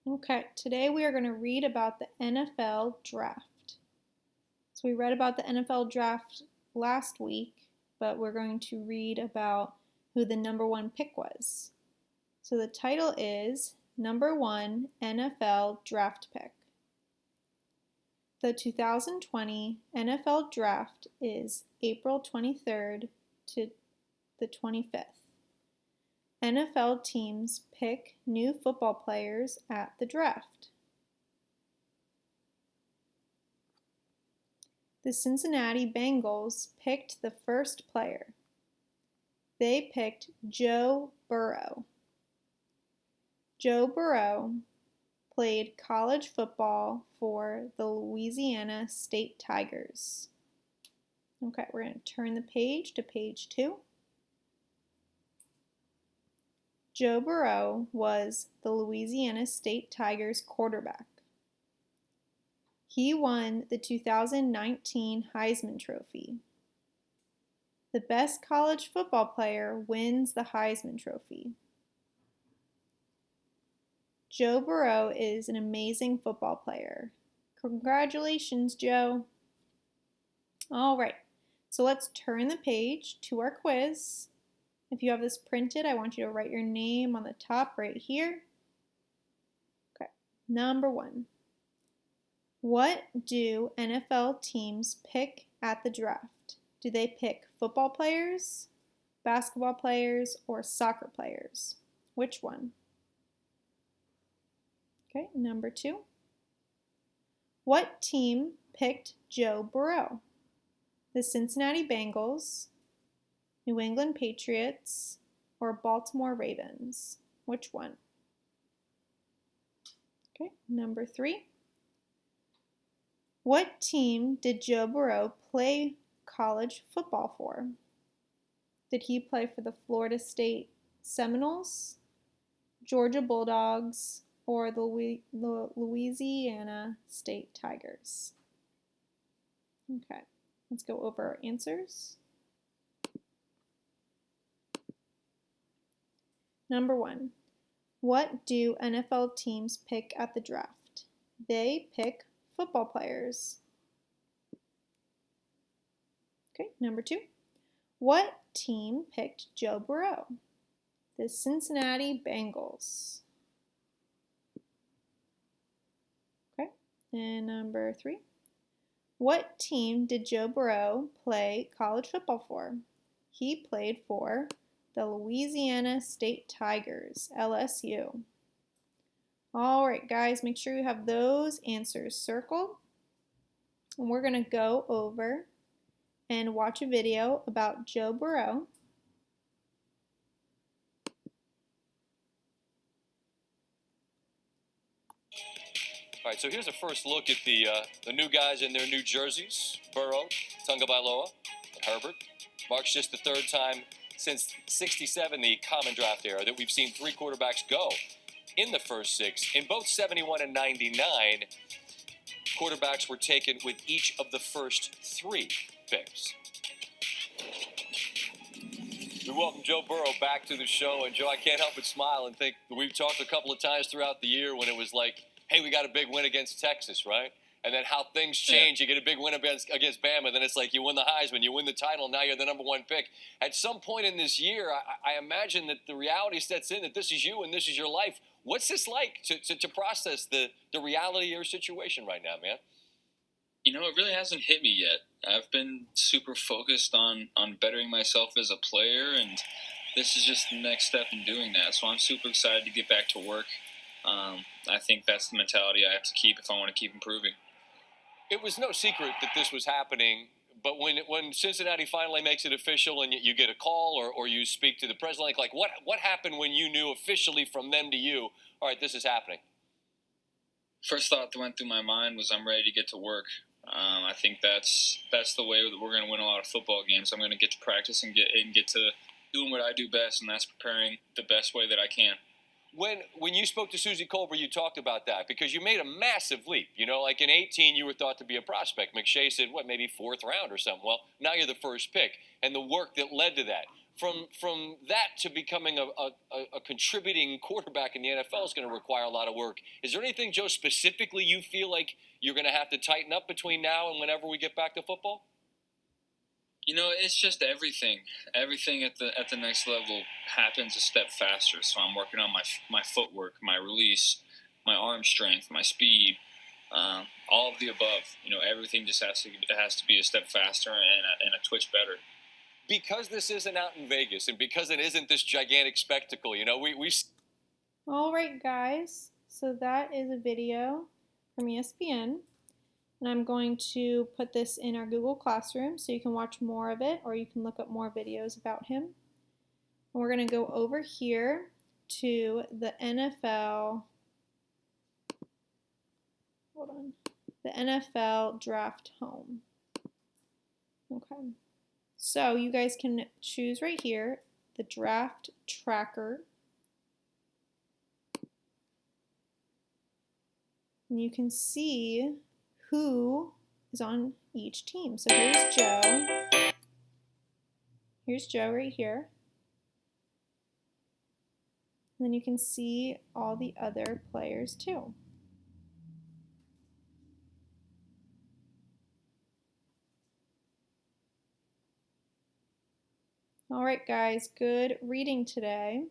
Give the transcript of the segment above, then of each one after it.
Okay, today we are going to read about the NFL draft. So we read about the NFL draft last week, but we're going to read about who the number one pick was. So the title is Number One NFL Draft Pick. The 2020 NFL Draft is April 23rd to the 25th. NFL teams pick new football players at the draft. The Cincinnati Bengals picked the first player. They picked Joe Burrow. Joe Burrow played college football for the Louisiana State Tigers. Okay, we're going to turn the page to page 2. Joe Burrow was the Louisiana State Tigers quarterback. He won the 2019 Heisman Trophy. The best college football player wins the Heisman Trophy. Joe Burrow is an amazing football player. Congratulations, Joe. All right, so let's turn the page to our quiz. If you have this printed, I want you to write your name on the top right here. Okay, number 1. What do NFL teams pick at the draft? Do they pick football players, basketball players, or soccer players? Which one? Okay, number 2. What team picked Joe Burrow? The Cincinnati Bengals, New England Patriots, or Baltimore Ravens? Which one? Okay, number 3. What team did Joe Burrow play college football for? Did he play for the Florida State Seminoles, Georgia Bulldogs, or the Louisiana State Tigers? Okay, let's go over our answers. Number 1, what do NFL teams pick at the draft? They pick football players. Okay, number 2, what team picked Joe Burrow? The Cincinnati Bengals. Okay, and number 3, what team did Joe Burrow play college football for? He played for the Louisiana State Tigers, LSU. All right, guys, make sure you have those answers circled. And we're going to go over and watch a video about Joe Burrow. All right, so here's a first look at the new guys in their new jerseys. Burrow, Tagovailoa, and Herbert. Marks just the third time since '67, the common draft era, that we've seen 3 quarterbacks go in the first 6. In both '71 and '99, quarterbacks were taken with each of the first 3 picks. We welcome Joe Burrow back to the show. And, Joe, I can't help but smile and think we've talked a couple of times throughout the year when it was like, hey, we got a big win against Texas, right? And then how things change. You get a big win against Bama, then it's like you win the Heisman, you win the title, now you're the number 1 pick. At some point in this year, I imagine that the reality sets in that this is you and this is your life. What's this like to process the reality of your situation right now, man? You know, it really hasn't hit me yet. I've been super focused on bettering myself as a player, and this is just the next step in doing that. So I'm super excited to get back to work. I think that's the mentality I have to keep if I want to keep improving. It was no secret that this was happening, but when Cincinnati finally makes it official and you get a call or you speak to the president, like what happened when you knew officially from them to you, all right, this is happening? First thought that went through my mind was I'm ready to get to work. I think that's the way that we're going to win a lot of football games. I'm going to get to practice and get to doing what I do best, and that's preparing the best way that I can. When you spoke to Susie Colbert, you talked about that because you made a massive leap. You know, like in 18, you were thought to be a prospect. McShay said, maybe 4th round or something. Well, now you're the first pick, and the work that led to that. from that to becoming a contributing quarterback in the NFL is going to require a lot of work. Is there anything, Joe, specifically you feel like you're going to have to tighten up between now and whenever we get back to football? You know, it's just everything. Everything at the next level happens a step faster. So I'm working on my footwork, my release, my arm strength, my speed, all of the above. You know, everything just has to be a step faster and a twitch better. Because this isn't out in Vegas and because it isn't this gigantic spectacle, you know, we. All right, guys. So that is a video from ESPN. And I'm going to put this in our Google Classroom so you can watch more of it or you can look up more videos about him. And we're going to go over here to the NFL. Hold on. The NFL Draft Home. Okay. So you guys can choose right here the Draft Tracker. And you can see who is on each team. So here's Joe. Here's Joe right here. And then you can see all the other players too. All right, guys, good reading today.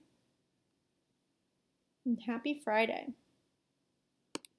And happy Friday.